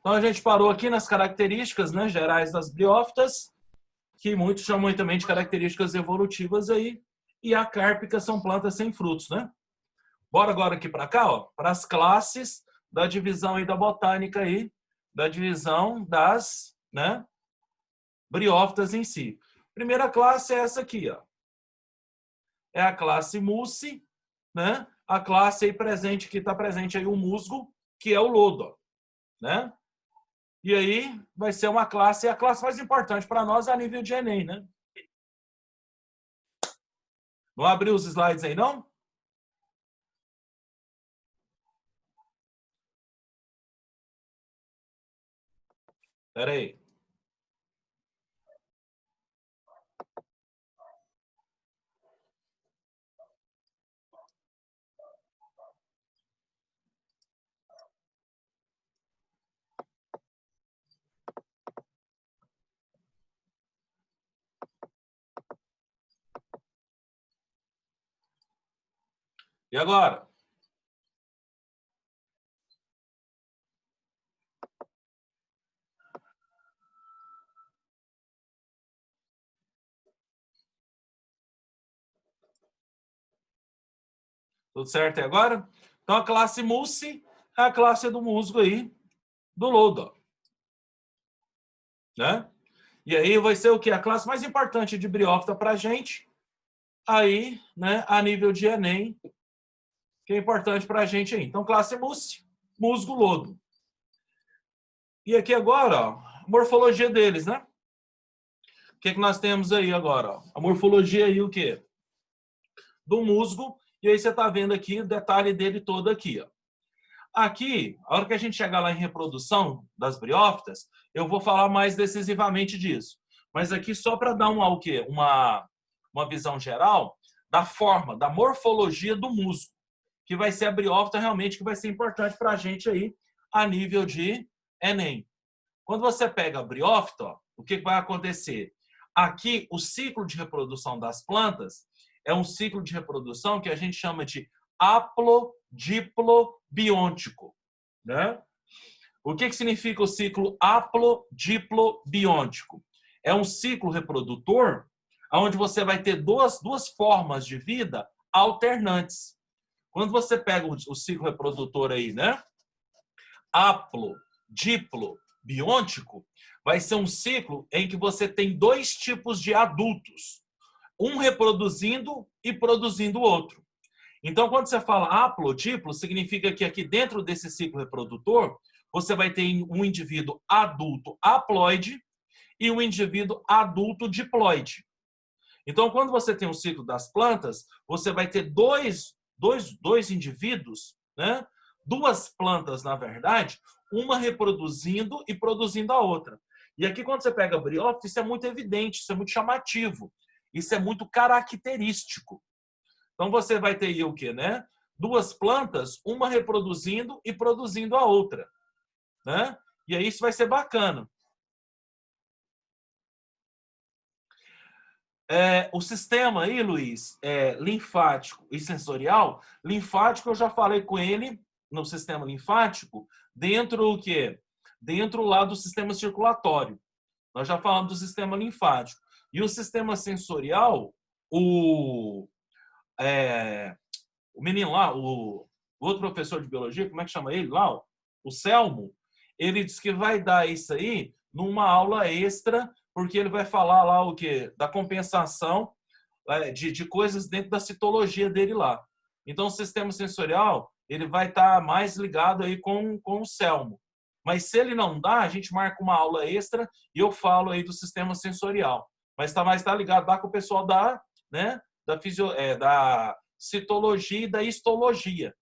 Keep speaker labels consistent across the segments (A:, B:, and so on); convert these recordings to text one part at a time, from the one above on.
A: Então, a gente parou aqui nas características, né, gerais das briófitas, que muitos chamam também de características evolutivas aí, e acárpicas são plantas sem frutos, né? Bora agora aqui para cá, ó, para as classes da divisão aí da botânica aí, da divisão das, né, briófitas em si. Primeira classe é essa aqui, ó. É a classe Musci, né? A classe aí presente, que está presente aí o musgo, que é o lodo, ó, né? E aí vai ser uma classe, a classe mais importante para nós é a nível de Enem, né? Não abriu os slides aí, não? Espera aí. E agora? Tudo certo aí agora? Então, a classe Musci é a classe do musgo aí, do lodo, né? E aí vai ser o quê? A classe mais importante de briófita para a gente, aí, né, a nível de Enem, que é importante para a gente aí. Então, classe Musci, musgo, lodo. E aqui agora, ó, a morfologia deles, né? O que nós temos aí agora? Ó? A morfologia aí, o quê? Do musgo. E aí você está vendo aqui o detalhe dele todo aqui, ó. Aqui, a hora que a gente chegar lá em reprodução das briófitas, eu vou falar mais decisivamente disso. Mas aqui só para dar o quê? Uma visão geral da forma, da morfologia do musgo, que vai ser a briófita realmente que vai ser importante para a gente aí a nível de Enem. Quando você pega a briófita, ó, o que vai acontecer? Aqui, o ciclo de reprodução das plantas é um ciclo de reprodução que a gente chama de haplodiplobiôntico, né? O que significa o ciclo haplodiplobiôntico? É um ciclo reprodutor onde você vai ter duas formas de vida alternantes. Quando você pega o ciclo reprodutor aí, né? Haplodiplobiôntico, vai ser um ciclo em que você tem dois tipos de adultos, um reproduzindo e produzindo o outro. Então, quando você fala haplodiplo, significa que aqui dentro desse ciclo reprodutor, você vai ter um indivíduo adulto haploide e um indivíduo adulto diploide. Então, quando você tem o ciclo das plantas, você vai ter dois indivíduos, né? Duas plantas, na verdade, uma reproduzindo e produzindo a outra. E aqui, quando você pega a briófita, isso é muito evidente, isso é muito chamativo, isso é muito característico. Então, você vai ter aí o quê, né? Duas plantas, uma reproduzindo e produzindo a outra, né? E aí isso vai ser bacana. O sistema aí, Luiz, linfático e sensorial. Linfático, eu já falei com ele no sistema linfático, dentro o quê? Dentro lá do sistema circulatório. Nós já falamos do sistema linfático. E o sistema sensorial, o menino lá, o outro professor de biologia, como é que chama ele lá? O Selmo, ele disse que vai dar isso aí numa aula extra, porque ele vai falar lá o quê? Da compensação de coisas dentro da citologia dele lá. Então, o sistema sensorial, ele vai estar mais ligado aí com o Selmo. Mas se ele não dá, a gente marca uma aula extra e eu falo aí do sistema sensorial. Mas está mais ligado lá com o pessoal da, né, da citologia e da histologia,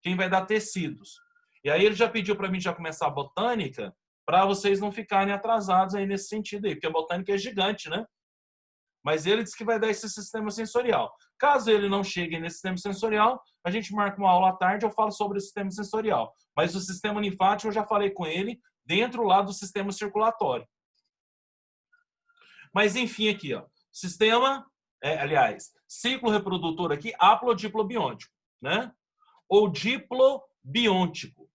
A: quem vai dar tecidos. E aí ele já pediu para mim já começar a botânica, para vocês não ficarem atrasados aí nesse sentido aí, porque a botânica é gigante, né? Mas ele disse que vai dar esse sistema sensorial. Caso ele não chegue nesse sistema sensorial, a gente marca uma aula à tarde, eu falo sobre o sistema sensorial. Mas o sistema linfático eu já falei com ele dentro lá do sistema circulatório. Mas enfim aqui, ó, sistema, ciclo reprodutor aqui, haplodiplobiôntico, né? Ou diplobiôntico.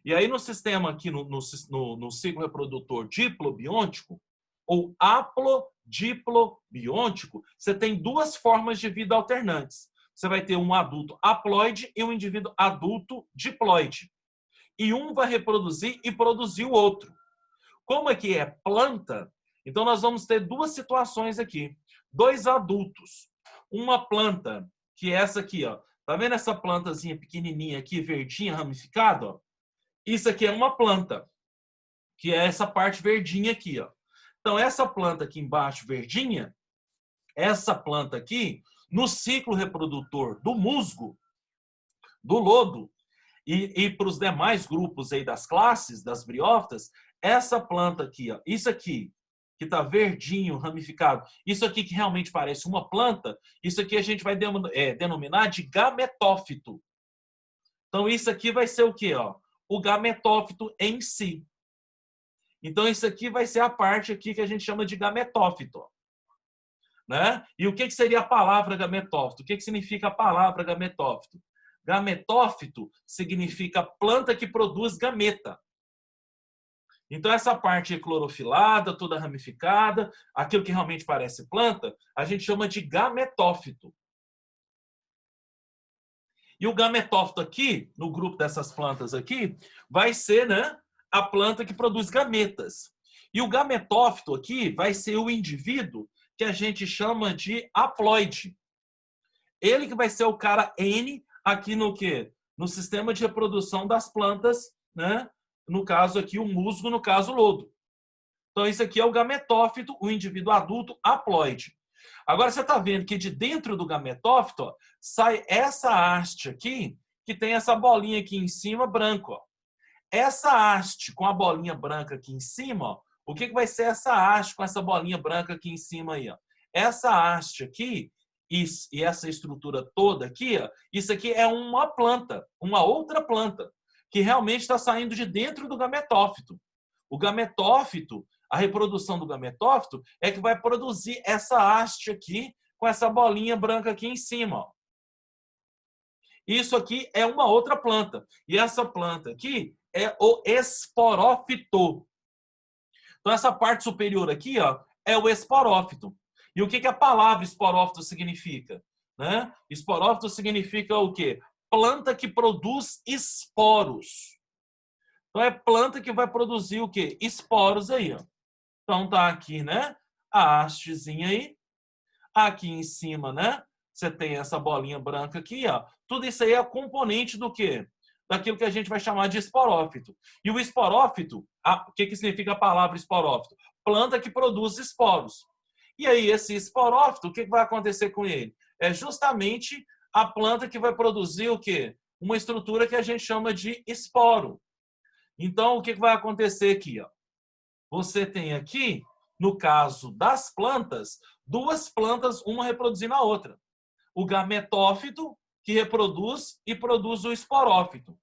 A: E aí no sistema aqui, no ciclo reprodutor diplobiontico, ou haplodiplobiôntico, você tem duas formas de vida alternantes. Você vai ter um adulto haploide e um indivíduo adulto diploide. E um vai reproduzir e produzir o outro. Como aqui é planta, então nós vamos ter duas situações aqui. Dois adultos. Uma planta, que é essa aqui, ó. Tá vendo essa plantazinha pequenininha aqui, verdinha, ramificada? Ó? Isso aqui é uma planta, que é essa parte verdinha aqui, ó. Então, essa planta aqui embaixo, verdinha, essa planta aqui, no ciclo reprodutor do musgo, do lodo, e para os demais grupos aí das classes, das briófitas, essa planta aqui, ó, isso aqui, que está verdinho, ramificado, isso aqui que realmente parece uma planta, isso aqui a gente vai denominar de gametófito. Então, isso aqui vai ser o quê? Ó? O gametófito em si. Então, isso aqui vai ser a parte aqui que a gente chama de gametófito. Né? E o que seria a palavra gametófito? O que significa a palavra gametófito? Gametófito significa planta que produz gameta. Então, essa parte clorofilada, toda ramificada, aquilo que realmente parece planta, a gente chama de gametófito. E o gametófito aqui, no grupo dessas plantas aqui, vai ser, né, a planta que produz gametas. E o gametófito aqui vai ser o indivíduo que a gente chama de haploide. Ele que vai ser o cara N aqui no quê? No sistema de reprodução das plantas, né? No caso aqui, o musgo, no caso, o lodo. Então, isso aqui é o gametófito, o indivíduo adulto haploide. Agora, você está vendo que de dentro do gametófito, ó, sai essa haste aqui, que tem essa bolinha aqui em cima, branco. Ó. Essa haste com a bolinha branca aqui em cima, ó, o que vai ser essa haste com essa bolinha branca aqui em cima aí? Ó? Essa haste aqui e essa estrutura toda aqui, ó, isso aqui é uma planta, uma outra planta, que realmente está saindo de dentro do gametófito. O gametófito, a reprodução do gametófito, é que vai produzir essa haste aqui com essa bolinha branca aqui em cima. Ó. Isso aqui é uma outra planta. E essa planta aqui é o esporófito. Então, essa parte superior aqui, ó, é o esporófito. E o que a palavra esporófito significa? Né? Esporófito significa o quê? Planta que produz esporos. Então, é planta que vai produzir o quê? Esporos aí. Ó. Então, tá aqui, né? A hastezinha aí. Aqui em cima, né? Você tem essa bolinha branca aqui, ó. Tudo isso aí é componente do quê? Daquilo que a gente vai chamar de esporófito. E o esporófito, o que significa a palavra esporófito? Planta que produz esporos. E aí, esse esporófito, o que vai acontecer com ele? É justamente a planta que vai produzir o quê? Uma estrutura que a gente chama de esporo. Então, o que vai acontecer aqui? Ó? Você tem aqui, no caso das plantas, duas plantas, uma reproduzindo a outra. O gametófito, que reproduz e produz o esporófito.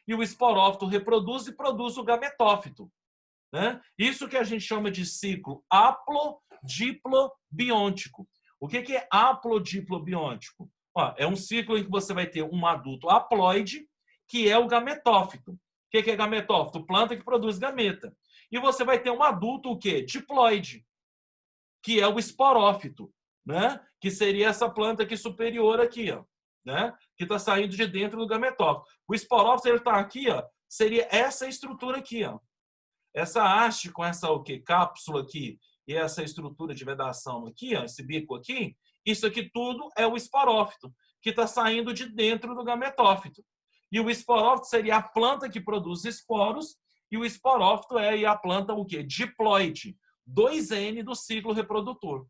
A: E o esporófito reproduz e produz o gametófito. Né? Isso que a gente chama de ciclo haplodiplobiôntico. O que é haplodiplobiôntico? Ó, é um ciclo em que você vai ter um adulto haploide, que é o gametófito. O que é gametófito? Planta que produz gameta. E você vai ter um adulto, o quê? Diploide, que é o esporófito, né? Que seria essa planta aqui superior aqui, ó, né? Que está saindo de dentro do gametófito. O esporófito, ele está aqui, ó, seria essa estrutura aqui, ó. Essa haste com essa o quê? Cápsula aqui e essa estrutura de vedação aqui, ó, esse bico aqui, isso aqui tudo é o esporófito, que está saindo de dentro do gametófito. E o esporófito seria a planta que produz esporos, e o esporófito é a planta o quê? Diploide, 2N do ciclo reprodutor.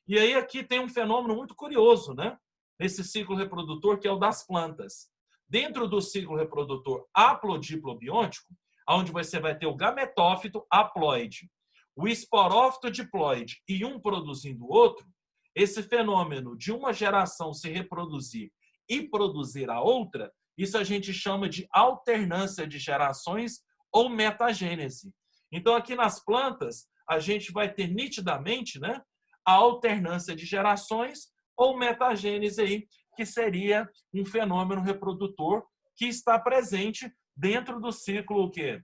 A: E aí aqui tem um fenômeno muito curioso, né? Nesse ciclo reprodutor, que é o das plantas. Dentro do ciclo reprodutor haplodiplobiôntico, onde você vai ter o gametófito haploide, o esporófito diploide e um produzindo o outro, esse fenômeno de uma geração se reproduzir e produzir a outra, isso a gente chama de alternância de gerações ou metagênese. Então, aqui nas plantas, a gente vai ter nitidamente, né, a alternância de gerações ou metagênese aí, que seria um fenômeno reprodutor que está presente dentro do ciclo o quê?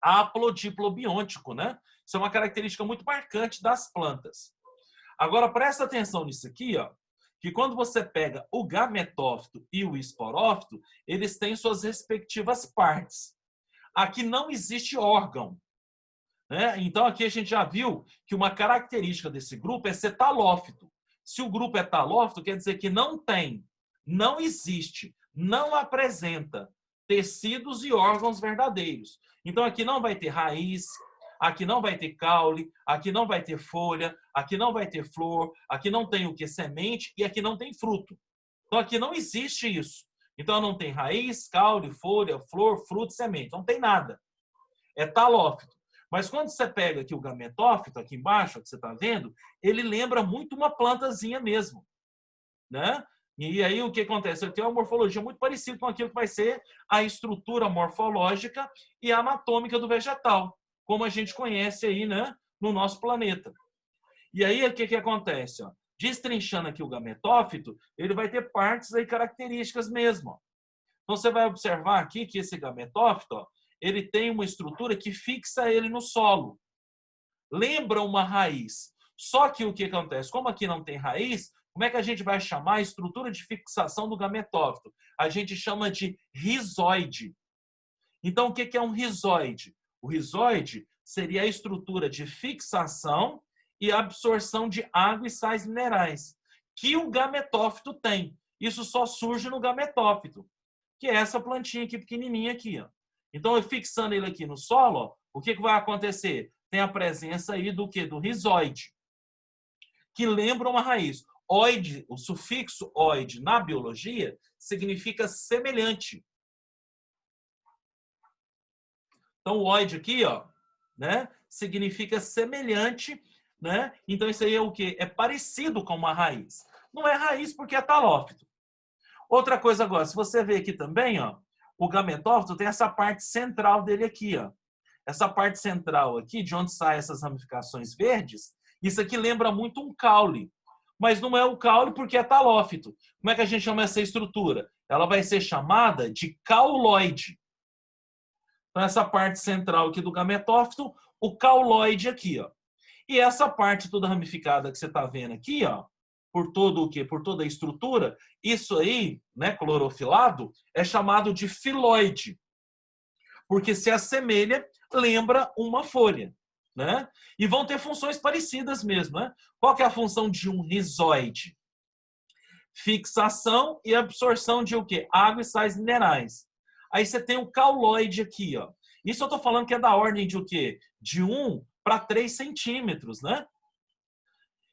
A: Haplodiplobiôntico, né? Isso é uma característica muito marcante das plantas. Agora, presta atenção nisso aqui, ó, que quando você pega o gametófito e o esporófito, eles têm suas respectivas partes. Aqui não existe órgão, né? Então, aqui a gente já viu que uma característica desse grupo é ser talófito. Se o grupo é talófito, quer dizer que não tem, não existe, não apresenta tecidos e órgãos verdadeiros. Então, aqui não vai ter raiz, aqui não vai ter caule, aqui não vai ter folha, aqui não vai ter flor, aqui não tem o que? Semente e aqui não tem fruto. Então, aqui não existe isso. Então, não tem raiz, caule, folha, flor, fruto, semente. Não tem nada. É talófito. Mas quando você pega aqui o gametófito, aqui embaixo, que você está vendo, ele lembra muito uma plantazinha mesmo, né? E aí o que acontece? Ele tem uma morfologia muito parecida com aquilo que vai ser a estrutura morfológica e anatômica do vegetal, como a gente conhece aí, né, no nosso planeta. E aí o que acontece? Ó? Destrinchando aqui o gametófito, ele vai ter partes aí características mesmo. Ó. Então você vai observar aqui que esse gametófito, ó, ele tem uma estrutura que fixa ele no solo. Lembra uma raiz. Só que o que acontece? Como aqui não tem raiz, como é que a gente vai chamar a estrutura de fixação do gametófito? A gente chama de rizoide. Então, o que é um rizoide? O rizoide seria a estrutura de fixação e absorção de água e sais minerais, que o gametófito tem. Isso só surge no gametófito, que é essa plantinha aqui pequenininha aqui. Ó. Então, eu fixando ele aqui no solo, ó, o que vai acontecer? Tem a presença aí do quê? Do rizoide, que lembra uma raiz. Oide, o sufixo oide na biologia significa semelhante. Então, o oide aqui, ó, né, significa semelhante, né? Então, isso aí é o quê? É parecido com uma raiz. Não é raiz porque é talófito. Outra coisa agora, se você ver aqui também, ó, o gametófito tem essa parte central dele aqui, ó. Essa parte central aqui, de onde saem essas ramificações verdes, isso aqui lembra muito um caule. Mas não é o caule porque é talófito. Como é que a gente chama essa estrutura? Ela vai ser chamada de cauloide. Então, essa parte central aqui do gametófito, o cauloide aqui, ó. E essa parte toda ramificada que você está vendo aqui, ó, por todo o quê? Por toda a estrutura, isso aí, né, clorofilado, é chamado de filoide. Porque se assemelha, lembra uma folha, né? E vão ter funções parecidas mesmo, né? Qual que é a função de um rizoide? Fixação e absorção de o quê? Água e sais minerais. Aí você tem o cauloide aqui, ó. Isso eu estou falando que é da ordem de o quê? De 1 para 3 centímetros, né?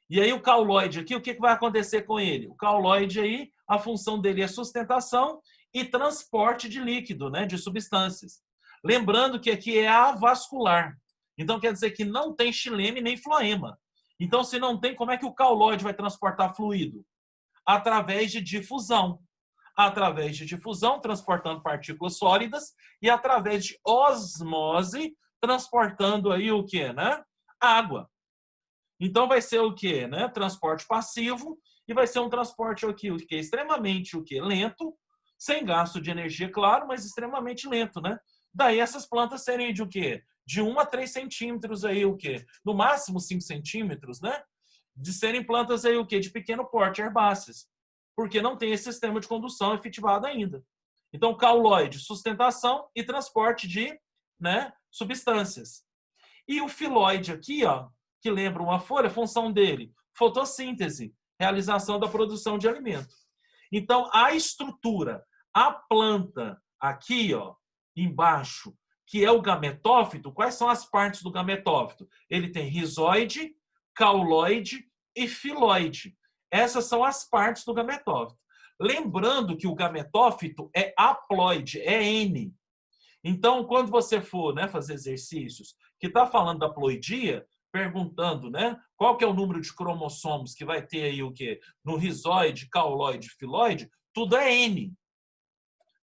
A: E aí o cauloide aqui, o que vai acontecer com ele? O cauloide aí, a função dele é sustentação e transporte de líquido, né? De substâncias. Lembrando que aqui é avascular. Então quer dizer que não tem xileme nem floema. Então se não tem, como é que o cauloide vai transportar fluido? Através de difusão. Através de difusão, transportando partículas sólidas e através de osmose, transportando aí o quê, né? Água. Então vai ser o quê, né? Transporte passivo e vai ser um transporte aqui, o que é extremamente o quê? Lento, sem gasto de energia, claro, mas extremamente lento, né? Daí essas plantas serem de o quê? De 1 a 3 centímetros aí o quê? No máximo 5 centímetros, né? De serem plantas aí o quê? De pequeno porte, herbáceas. Porque não tem esse sistema de condução efetivado ainda. Então, cauloide, sustentação e transporte de, né, substâncias. E o filóide aqui, ó, que lembra uma folha, a função dele, fotossíntese, realização da produção de alimento. Então, a estrutura, a planta aqui, ó, embaixo, que é o gametófito, quais são as partes do gametófito? Ele tem rizoide, cauloide e filóide. Essas são as partes do gametófito. Lembrando que o gametófito é haploide, é N. Então, quando você for, né, fazer exercícios que está falando da ploidia, perguntando, né, qual que é o número de cromossomos que vai ter aí o quê? No rizoide, cauloide, filoide, tudo é N.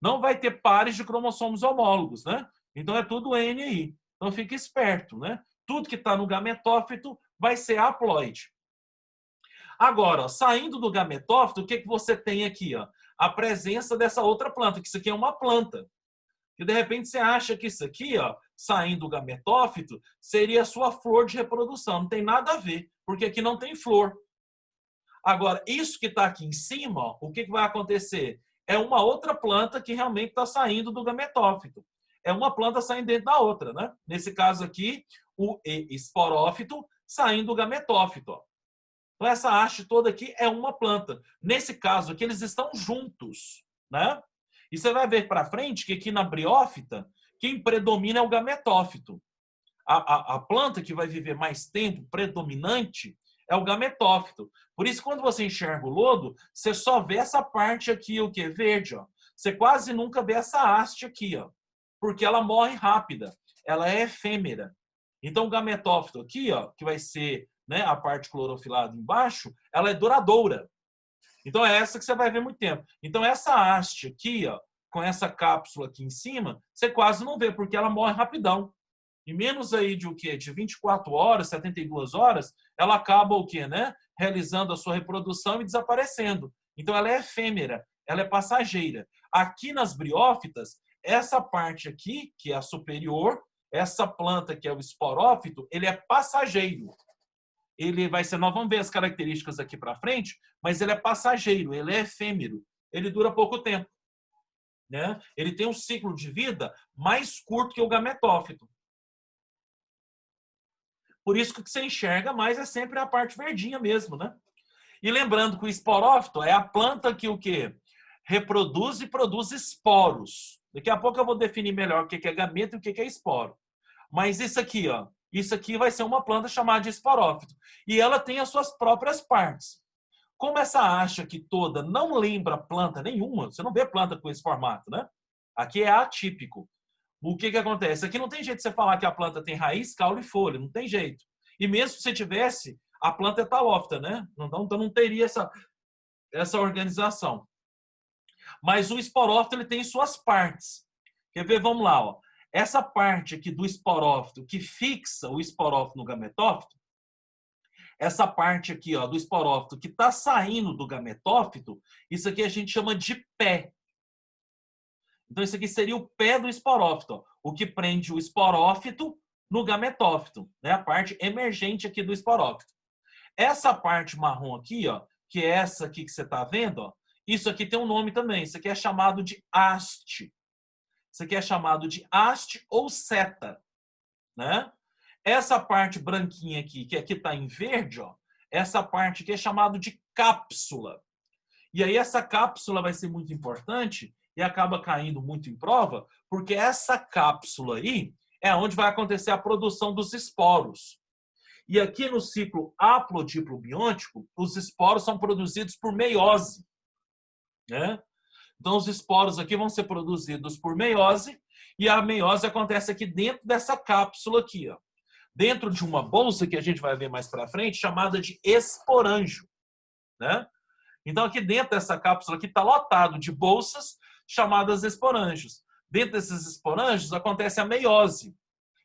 A: Não vai ter pares de cromossomos homólogos, né? Então é tudo N aí. Então fica esperto, né? Tudo que está no gametófito vai ser haploide. Agora, ó, saindo do gametófito, o que você tem aqui? Ó? A presença dessa outra planta, que isso aqui é uma planta. E de repente você acha que isso aqui, ó, saindo do gametófito, seria a sua flor de reprodução. Não tem nada a ver, porque aqui não tem flor. Agora, isso que está aqui em cima, ó, o que vai acontecer? É uma outra planta que realmente está saindo do gametófito. É uma planta saindo dentro da outra, né? Nesse caso aqui, o esporófito saindo do gametófito. Ó. Então, essa haste toda aqui é uma planta. Nesse caso aqui, eles estão juntos, né? E você vai ver para frente que aqui na briófita, quem predomina é o gametófito. A planta que vai viver mais tempo, predominante, é o gametófito. Por isso, quando você enxerga o lodo, você só vê essa parte aqui, o que? Verde. Ó. Você quase nunca vê essa haste aqui, ó, porque ela morre rápida. Ela é efêmera. Então, o gametófito aqui, ó, que vai ser, né, a parte clorofilada embaixo, ela é duradoura. Então, é essa que você vai ver muito tempo. Então, essa haste aqui, ó, com essa cápsula aqui em cima, você quase não vê, porque ela morre rapidão. Em menos aí de o quê? De 24 horas, 72 horas, ela acaba o quê, né? Realizando a sua reprodução e desaparecendo. Então, ela é efêmera, ela é passageira. Aqui nas briófitas, essa parte aqui, que é a superior, essa planta que é o esporófito, ele é passageiro. Ele vai ser, nós vamos ver as características aqui para frente, mas ele é passageiro, ele é efêmero, ele dura pouco tempo. Né? Ele tem um ciclo de vida mais curto que o gametófito. Por isso que o que você enxerga mais é sempre a parte verdinha mesmo, né? E lembrando que o esporófito é a planta que o quê? Reproduz e produz esporos. Daqui a pouco eu vou definir melhor o que é gameto e o que é esporo. Mas isso aqui, ó, isso aqui vai ser uma planta chamada de esporófito. E ela tem as suas próprias partes. Como essa haste aqui toda não lembra planta nenhuma, você não vê planta com esse formato, né? Aqui é atípico. O que acontece? Aqui não tem jeito de você falar que a planta tem raiz, caule e folha, não tem jeito. E mesmo se você tivesse, a planta é talófita, né? Então não teria essa organização. Mas o esporófito ele tem suas partes. Quer ver? Vamos lá. Ó. Essa parte aqui do esporófito que fixa o esporófito no gametófito, essa parte aqui ó, do esporófito que está saindo do gametófito, isso aqui a gente chama de pé. Então, isso aqui seria o pé do esporófito, ó, o que prende o esporófito no gametófito, né? A parte emergente aqui do esporófito. Essa parte marrom aqui, ó, que é essa aqui que você está vendo, ó, isso aqui tem um nome também. Isso aqui é chamado de haste. Isso aqui é chamado de haste ou seta, né? Essa parte branquinha aqui, que aqui está em verde, ó, essa parte aqui é chamado de cápsula. E aí essa cápsula vai ser muito importante e acaba caindo muito em prova, porque essa cápsula aí é onde vai acontecer a produção dos esporos. E aqui no ciclo haplodiplobiótico, os esporos são produzidos por meiose. Né? Então, os esporos aqui vão ser produzidos por meiose, e a meiose acontece aqui dentro dessa cápsula aqui, ó. Dentro de uma bolsa que a gente vai ver mais para frente, chamada de esporângio. Né? Então, aqui dentro dessa cápsula aqui está lotado de bolsas chamadas esporângios. Dentro desses esporângios acontece a meiose,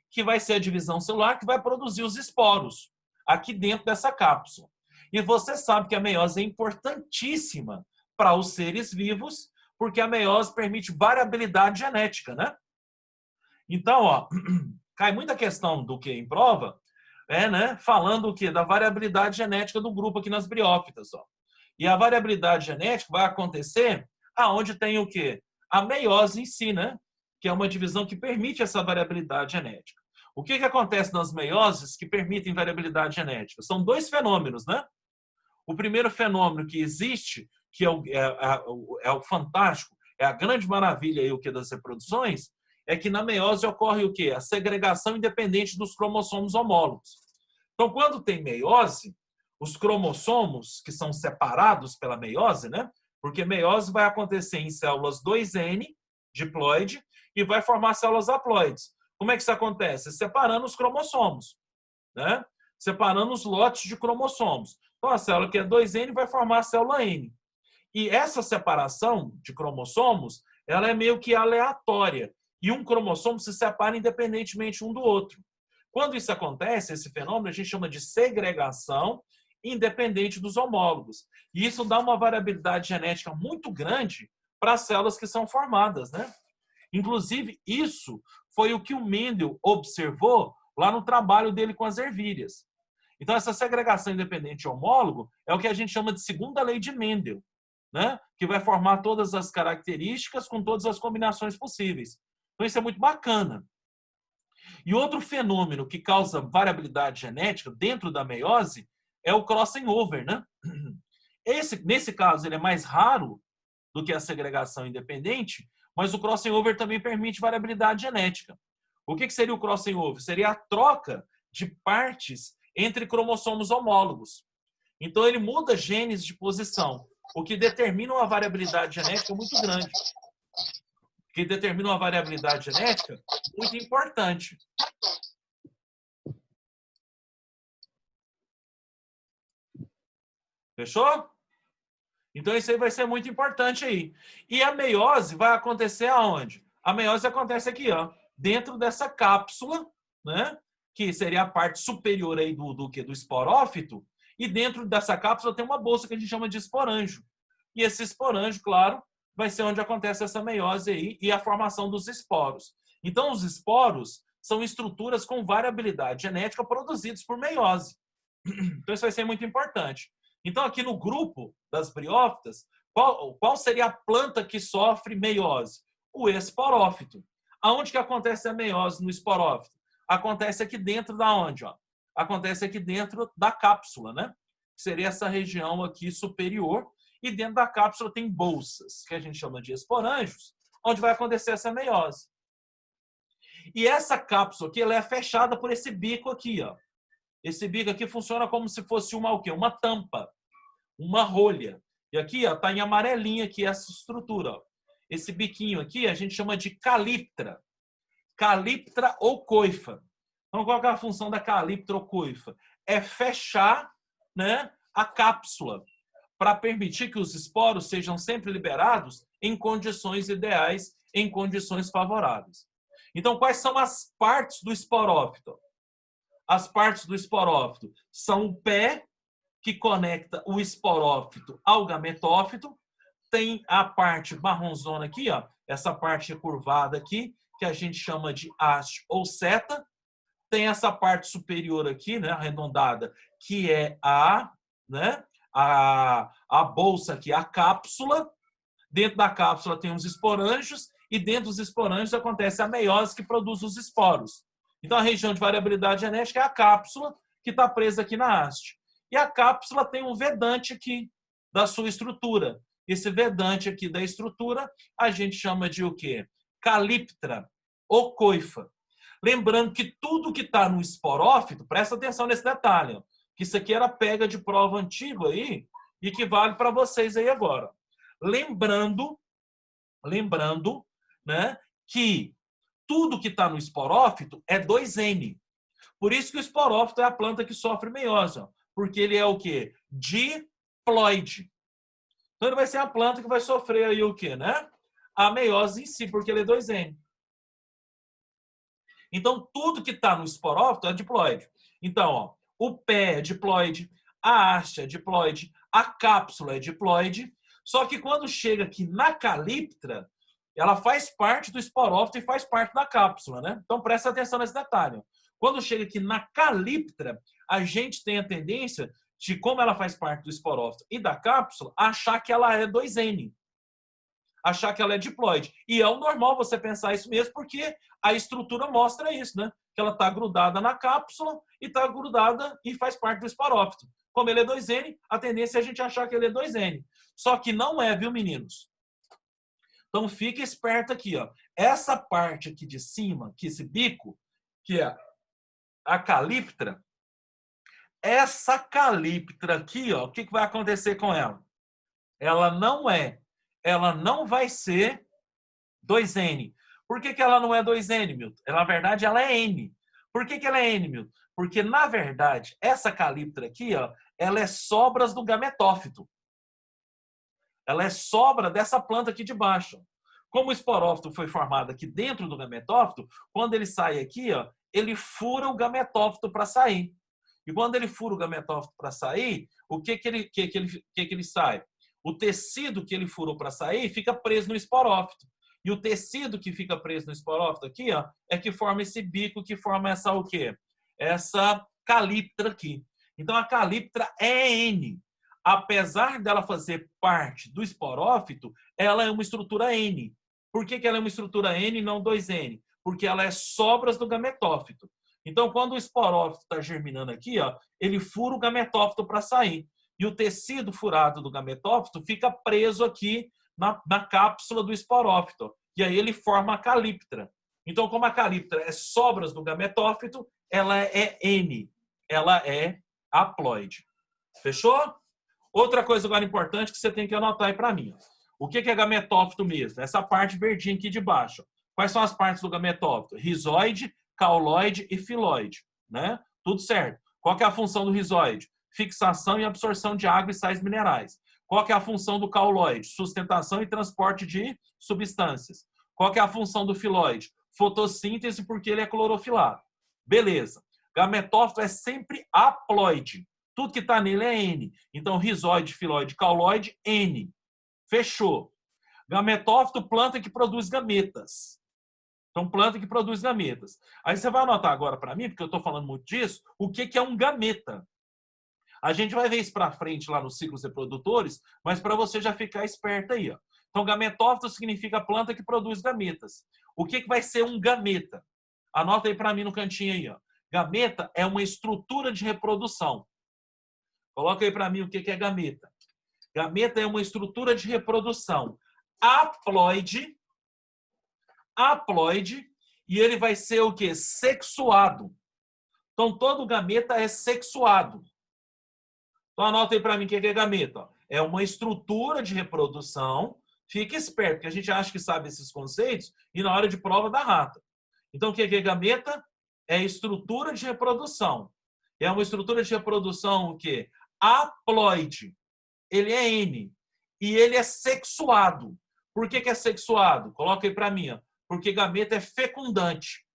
A: que vai ser a divisão celular que vai produzir os esporos aqui dentro dessa cápsula. E você sabe que a meiose é importantíssima para os seres vivos, porque a meiose permite variabilidade genética, né? Então, ó, cai muita questão do que em prova, né? Falando o quê? Da variabilidade genética do grupo aqui nas briófitas, ó. E a variabilidade genética vai acontecer aonde tem o quê? A meiose em si, né? Que é uma divisão que permite essa variabilidade genética. O que acontece nas meioses que permitem variabilidade genética? São dois fenômenos, né? O primeiro fenômeno que existe, que é o fantástico, é a grande maravilha aí, o que das reproduções, é que na meiose ocorre o quê? A segregação independente dos cromossomos homólogos. Então, quando tem meiose, os cromossomos que são separados pela meiose, né? Porque meiose vai acontecer em células 2N, diploide, e vai formar células haploides. Como é que isso acontece? Separando os cromossomos, né? Separando os lotes de cromossomos. Então, a célula que é 2N vai formar a célula N. E essa separação de cromossomos, ela é meio que aleatória. E um cromossomo se separa independentemente um do outro. Quando isso acontece, esse fenômeno, a gente chama de segregação independente dos homólogos. E isso dá uma variabilidade genética muito grande para as células que são formadas, né? Inclusive, isso foi o que o Mendel observou lá no trabalho dele com as ervilhas. Então, essa segregação independente homólogo é o que a gente chama de segunda lei de Mendel, né? Que vai formar todas as características com todas as combinações possíveis. Então, isso é muito bacana. E outro fenômeno que causa variabilidade genética dentro da meiose é o crossing over, né? Nesse caso, ele é mais raro do que a segregação independente, mas o crossing over também permite variabilidade genética. O que seria o crossing over? Seria a troca de partes entre cromossomos homólogos. Então, ele muda genes de posição, o que determina uma variabilidade genética muito grande. Que determina uma variabilidade genética muito importante. Fechou? Então, isso aí vai ser muito importante aí. E a meiose vai acontecer aonde? A meiose acontece aqui, ó, dentro dessa cápsula, né? Que seria a parte superior aí do esporófito. E dentro dessa cápsula tem uma bolsa que a gente chama de esporângio. E esse esporângio, claro, vai ser onde acontece essa meiose aí e a formação dos esporos. Então, os esporos são estruturas com variabilidade genética produzidos por meiose. Então, isso vai ser muito importante. Então, aqui no grupo das briófitas, qual seria a planta que sofre meiose? O esporófito. Aonde que acontece a meiose no esporófito? Acontece aqui dentro da onde? Ó? Acontece aqui dentro da cápsula, né? Que seria essa região aqui superior. E dentro da cápsula tem bolsas, que a gente chama de esporângios, onde vai acontecer essa meiose. E essa cápsula aqui, ela é fechada por esse bico aqui, ó. Esse bico aqui funciona como se fosse o quê? Uma tampa, uma rolha. E aqui está em amarelinha aqui essa estrutura. Ó. Esse biquinho aqui a gente chama de caliptra. Caliptra ou coifa. Então, qual é a função da caliptra ou coifa? É fechar, né, a cápsula para permitir que os esporos sejam sempre liberados em condições ideais, em condições favoráveis. Então, quais são as partes do esporófito? As partes do esporófito são o pé, que conecta o esporófito ao gametófito. Tem a parte marronzona aqui, ó, essa parte curvada aqui, que a gente chama de haste ou seta. Tem essa parte superior aqui, né, arredondada, que é né, a bolsa aqui, a cápsula. Dentro da cápsula tem os esporângios e dentro dos esporângios acontece a meiose que produz os esporos. Então, a região de variabilidade genética é a cápsula que está presa aqui na haste. E a cápsula tem um vedante aqui da sua estrutura. Esse vedante aqui da estrutura a gente chama de o quê? Caliptra ou coifa. Lembrando que tudo que está no esporófito, presta atenção nesse detalhe, ó, que isso aqui era pega de prova antiga aí e que vale para vocês aí agora. Lembrando, né, que tudo que está no esporófito é 2N. Por isso que o esporófito é a planta que sofre meiose, ó, porque ele é o quê? Diploide. Então, ele vai ser a planta que vai sofrer aí o quê, né? A meiose em si, porque ele é 2N. Então, tudo que está no esporófito é diploide. Então, ó, o pé é diploide, a haste é diploide, a cápsula é diploide, só que quando chega aqui na caliptra, ela faz parte do esporófito e faz parte da cápsula, né? Então, presta atenção nesse detalhe. Quando chega aqui na caliptra, a gente tem a tendência de, como ela faz parte do esporófito e da cápsula, achar que ela é 2N. Achar que ela é diploide. E é o normal você pensar isso mesmo, porque a estrutura mostra isso, né? Que ela está grudada na cápsula e está grudada e faz parte do esporófito. Como ele é 2N, a tendência é a gente achar que ele é 2N. Só que não é, viu, meninos? Então, fica esperto aqui, ó. Essa parte aqui de cima, que esse bico, que é a caliptra, essa caliptra aqui, ó, o que vai acontecer com ela? Ela não vai ser 2N. Por que ela não é 2N, Milton? Na verdade, ela é N. Por que ela é N, Milton? Porque, na verdade, essa caliptra aqui, ó, ela é sobras do gametófito. Ela é sobra dessa planta aqui de baixo. Como o esporófito foi formado aqui dentro do gametófito, quando ele sai aqui, ó, ele fura o gametófito para sair. E quando ele fura o gametófito para sair, o que ele sai? O tecido que ele furou para sair fica preso no esporófito. E o tecido que fica preso no esporófito aqui, ó, é que forma esse bico, que forma essa o quê? Essa calíptra aqui. Então, a calíptra é N. Apesar dela fazer parte do esporófito, ela é uma estrutura N. Por que ela é uma estrutura N e não 2N? Porque ela é sobras do gametófito. Então, quando o esporófito está germinando aqui, ó, ele fura o gametófito para sair. E o tecido furado do gametófito fica preso aqui na cápsula do esporófito. E aí ele forma a calíptra. Então, como a calíptra é sobras do gametófito, ela é N. Ela é haploide. Fechou? Outra coisa agora importante que você tem que anotar aí para mim. O que é gametófito mesmo? Essa parte verdinha aqui de baixo. Quais são as partes do gametófito? Rizoide, cauloide e filoide. Né? Tudo certo. Qual que é a função do rizoide? Fixação e absorção de água e sais minerais. Qual que é a função do cauloide? Sustentação e transporte de substâncias. Qual que é a função do filoide? Fotossíntese, porque ele é clorofilado. Beleza. Gametófito é sempre haploide. Tudo que está nele é N. Então, rizoide, filoide, cauloide, N. Fechou. Gametófito, planta que produz gametas. Então, planta que produz gametas. Aí você vai anotar agora para mim, porque eu estou falando muito disso, o que é um gameta. A gente vai ver isso para frente lá nos ciclos reprodutores, mas para você já ficar esperto aí. Ó. Então, gametófito significa planta que produz gametas. O que vai ser um gameta? Anota aí para mim no cantinho aí. Ó. Gameta é uma estrutura de reprodução. Coloca aí para mim o que é gameta. Gameta é uma estrutura de reprodução haploide, e ele vai ser o quê? Sexuado. Então, todo gameta é sexuado. Então, anota aí para mim o que é gameta. É uma estrutura de reprodução. Fique esperto, porque a gente acha que sabe esses conceitos e na hora de prova dá rata. Então, o que é gameta? É estrutura de reprodução. É uma estrutura de reprodução o quê? Haploide. Ele é N. E ele é sexuado. Por que é sexuado? Coloca aí para mim. Ó. Porque gameta é fecundante.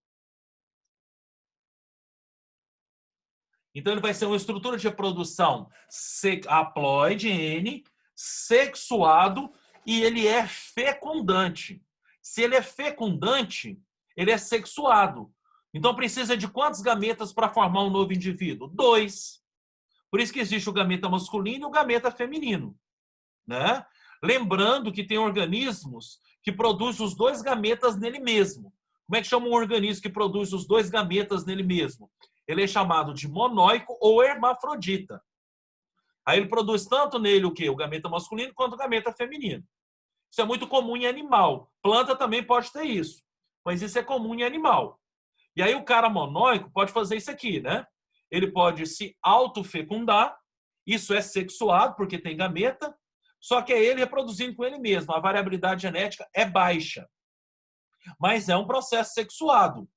A: Então, ele vai ser uma estrutura de reprodução haploide, N, sexuado, e ele é fecundante. Se ele é fecundante, ele é sexuado. Então, precisa de quantos gametas para formar um novo indivíduo? 2. Por isso que existe o gameta masculino e o gameta feminino. Né? Lembrando que tem organismos que produzem os 2 gametas nele mesmo. Como é que chama um organismo que produz os 2 gametas nele mesmo? Ele é chamado de monóico ou hermafrodita. Aí ele produz tanto nele o quê? O gameta masculino quanto o gameta feminino. Isso é muito comum em animal. Planta também pode ter isso. Mas isso é comum em animal. E aí o cara monóico pode fazer isso aqui, né? Ele pode se autofecundar. Isso é sexuado, porque tem gameta. Só que é ele reproduzindo com ele mesmo. A variabilidade genética é baixa. Mas é um processo sexuado.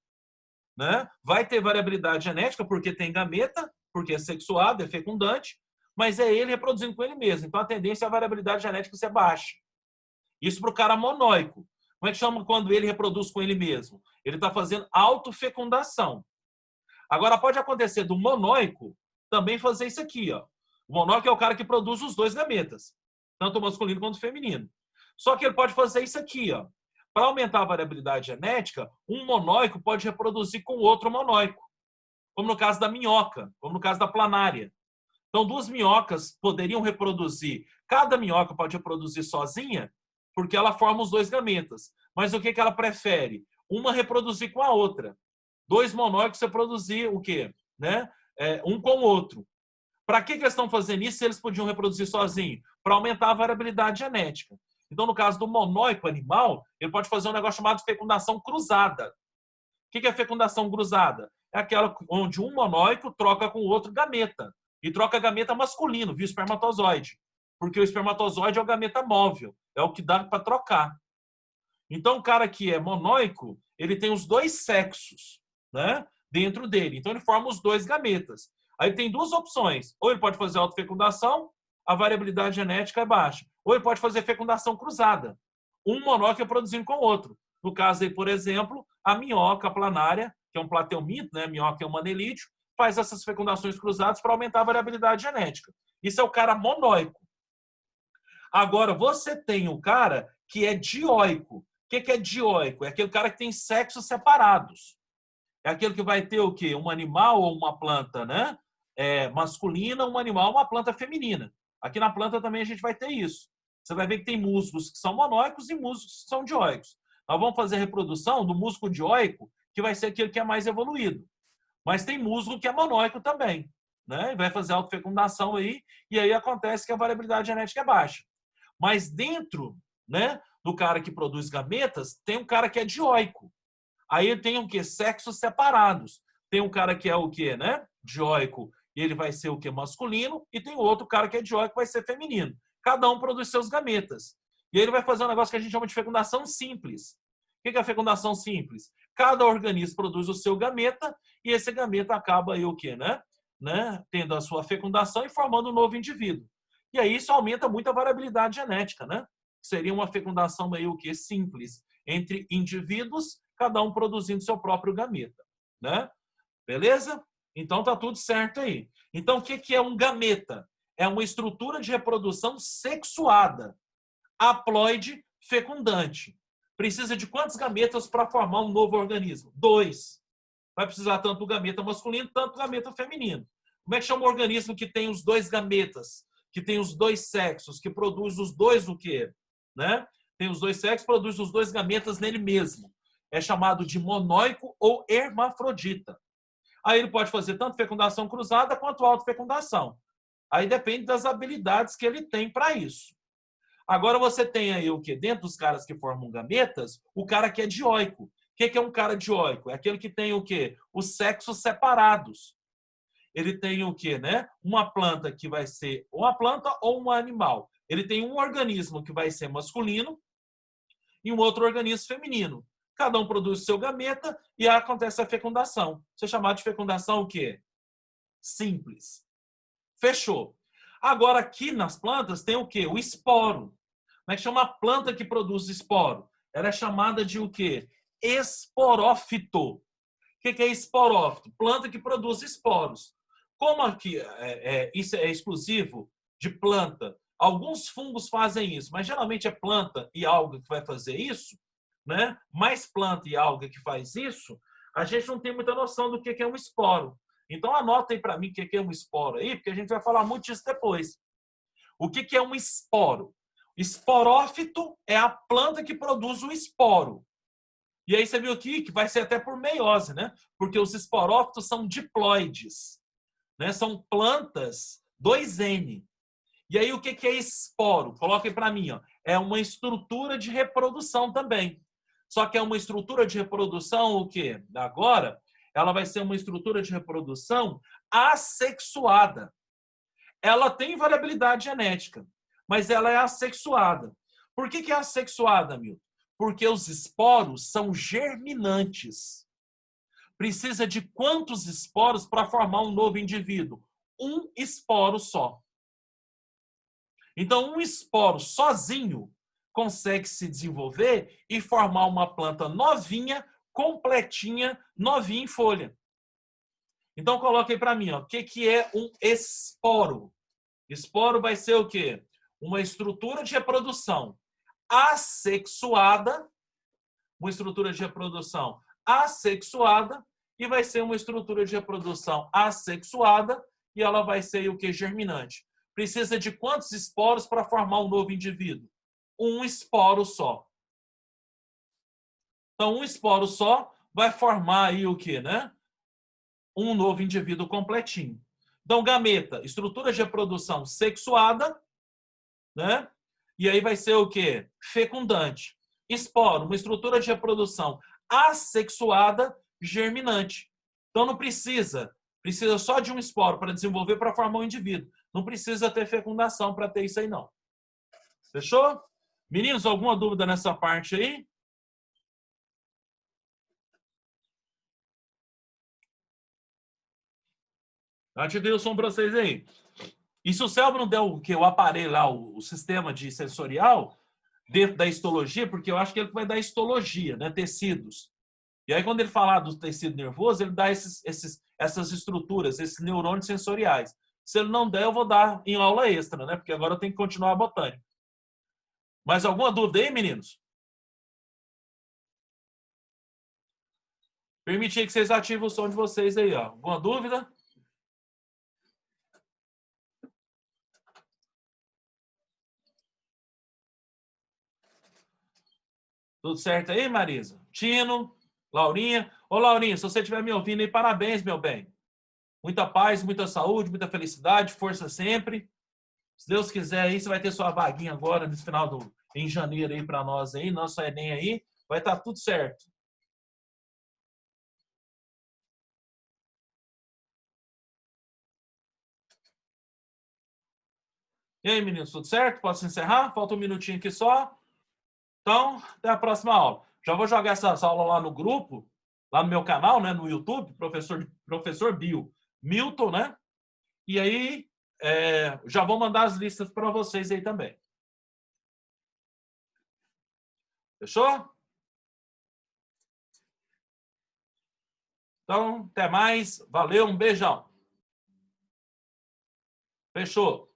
A: Né? Vai ter variabilidade genética porque tem gameta, porque é sexuado, é fecundante, mas é ele reproduzindo com ele mesmo. Então a tendência é a variabilidade genética ser baixa. Isso para o cara monóico. Como é que chama quando ele reproduz com ele mesmo? Ele está fazendo autofecundação. Agora pode acontecer do monóico também fazer isso aqui. Ó. O monóico é o cara que produz os 2 gametas, tanto o masculino quanto o feminino. Só que ele pode fazer isso aqui, ó. Para aumentar a variabilidade genética, um monóico pode reproduzir com outro monóico, como no caso da minhoca, como no caso da planária. Então, 2 minhocas poderiam reproduzir. Cada minhoca pode reproduzir sozinha, porque ela forma os 2 gametas. Mas o que ela prefere? Uma reproduzir com a outra. 2 monóicos reproduzir o quê? Né? Um com o outro. Para que eles estão fazendo isso se eles podiam reproduzir sozinhos? Para aumentar a variabilidade genética. Então, no caso do monóico animal, ele pode fazer um negócio chamado fecundação cruzada. O que é fecundação cruzada? É aquela onde um monóico troca com o outro gameta. E troca gameta masculino, via espermatozoide. Porque o espermatozoide é o gameta móvel. É o que dá para trocar. Então, o cara que é monóico, ele tem os 2 sexos, né, dentro dele. Então, ele forma os 2 gametas. Aí tem 2 opções. Ou ele pode fazer autofecundação, a variabilidade genética é baixa. Ou ele pode fazer fecundação cruzada. Um monóico reproduzindo com o outro. No caso aí, por exemplo, a minhoca planária, que é um plateuminto, né? A minhoca é um manelídeo, faz essas fecundações cruzadas para aumentar a variabilidade genética. Isso é o cara monóico. Agora, você tem o cara que é dioico. que é dioico? É aquele cara que tem sexos separados. É aquele que vai ter o quê? Um animal ou uma planta, né? Masculina, um animal, uma planta feminina. Aqui na planta também a gente vai ter isso. Você vai ver que tem musgos que são monóicos e musgos que são dioicos. Nós vamos fazer a reprodução do musgo dioico, que vai ser aquele que é mais evoluído. Mas tem musgo que é monóico também, né? E vai fazer autofecundação aí, e aí acontece que a variabilidade genética é baixa. Mas dentro, né, do cara que produz gametas, tem um cara que é dioico. Aí tem o quê? Sexos separados. Tem um cara que é o quê, né? Dioico, e ele vai ser o quê? Masculino, e tem outro cara que é dioico, vai ser feminino. Cada um produz seus gametas. E aí ele vai fazer um negócio que a gente chama de fecundação simples. O que é a fecundação simples? Cada organismo produz o seu gameta, e esse gameta acaba aí o quê, né? Tendo a sua fecundação e formando um novo indivíduo. E aí isso aumenta muito a variabilidade genética, né? Seria uma fecundação aí o quê? Simples, entre indivíduos, cada um produzindo seu próprio gameta, né? Beleza? Então tá tudo certo aí. Então o que é um gameta? É uma estrutura de reprodução sexuada, haploide fecundante. Precisa de quantos gametas para formar um novo organismo? 2. Vai precisar tanto do gameta masculino, tanto do gameta feminino. Como é que chama o organismo que tem os 2 gametas, que tem os 2 sexos, que produz os 2 o quê? Né? Tem os 2 sexos, produz os 2 gametas nele mesmo. É chamado de monóico ou hermafrodita. Aí ele pode fazer tanto fecundação cruzada quanto autofecundação. Aí depende das habilidades que ele tem para isso. Agora você tem aí o quê? Dentro dos caras que formam gametas, o cara que é dioico. O que é um cara dioico? É aquele que tem o quê? Os sexos separados. Ele tem o quê, né? Uma planta que vai ser uma planta ou um animal. Ele tem um organismo que vai ser masculino e um outro organismo feminino. Cada um produz o seu gameta e acontece a fecundação. Isso é chamado de fecundação o quê? Simples. Fechou. Agora, aqui nas plantas tem o quê? O esporo. Como é que chama a planta que produz esporo? Ela é chamada de o quê? Esporófito. O que é esporófito? Planta que produz esporos. Como aqui isso é exclusivo de planta, alguns fungos fazem isso, mas geralmente é planta e alga que vai fazer isso, né? Mais planta e alga que faz isso, a gente não tem muita noção do que é um esporo. Então anota aí para mim o que é um esporo aí, porque a gente vai falar muito disso depois. O que é um esporo? Esporófito é a planta que produz o esporo. E aí você viu aqui que vai ser até por meiose, né? Porque os esporófitos são diploides, né? São plantas 2N. E aí o que é esporo? Coloca aí para mim, ó. É uma estrutura de reprodução também. Só que é uma estrutura de reprodução o quê? Agora, ela vai ser uma estrutura de reprodução assexuada. Ela tem variabilidade genética, mas ela é assexuada. Por que é assexuada, Milton? Porque os esporos são germinantes. Precisa de quantos esporos para formar um novo indivíduo? Um esporo só. Então, um esporo sozinho consegue se desenvolver e formar uma planta novinha, completinha, novinha em folha. Então, coloque aí para mim, ó, o que é um esporo? Esporo vai ser o quê? Uma estrutura de reprodução assexuada, uma estrutura de reprodução assexuada, e vai ser uma estrutura de reprodução assexuada, e ela vai ser o que? Germinante. Precisa de quantos esporos para formar um novo indivíduo? Um esporo só. Então, um esporo só vai formar aí o que, né? Um novo indivíduo completinho. Então, gameta, estrutura de reprodução sexuada, né? E aí vai ser o quê? Fecundante. Esporo, uma estrutura de reprodução assexuada, germinante. Então não precisa só de um esporo para desenvolver para formar um indivíduo. Não precisa ter fecundação para ter isso aí não. Fechou? Meninos, alguma dúvida nessa parte aí? Eu te dei o som para vocês aí. E se o cérebro não der o aparelho lá, o sistema de sensorial, dentro da histologia, porque eu acho que ele vai dar histologia, né? Tecidos. E aí, quando ele falar do tecido nervoso, ele dá essas estruturas, esses neurônios sensoriais. Se ele não der, eu vou dar em aula extra, né? Porque agora eu tenho que continuar a botânica. Mais alguma dúvida aí, meninos? Permitir que vocês ativem o som de vocês aí, ó. Alguma dúvida? Tudo certo aí, Marisa? Tino, Laurinha. Ô, Laurinha, se você estiver me ouvindo aí, parabéns, meu bem. Muita paz, muita saúde, muita felicidade, força sempre. Se Deus quiser aí, você vai ter sua vaguinha agora, nesse final em janeiro aí para nós aí, nosso Enem aí. Vai estar tudo certo. E aí, meninos, tudo certo? Posso encerrar? Falta um minutinho aqui só. Então, até a próxima aula. Já vou jogar essa aula lá no grupo, lá no meu canal, né, no YouTube, professor Bio Milton, né? E aí, já vou mandar as listas para vocês aí também. Fechou? Então, até mais. Valeu, um beijão. Fechou.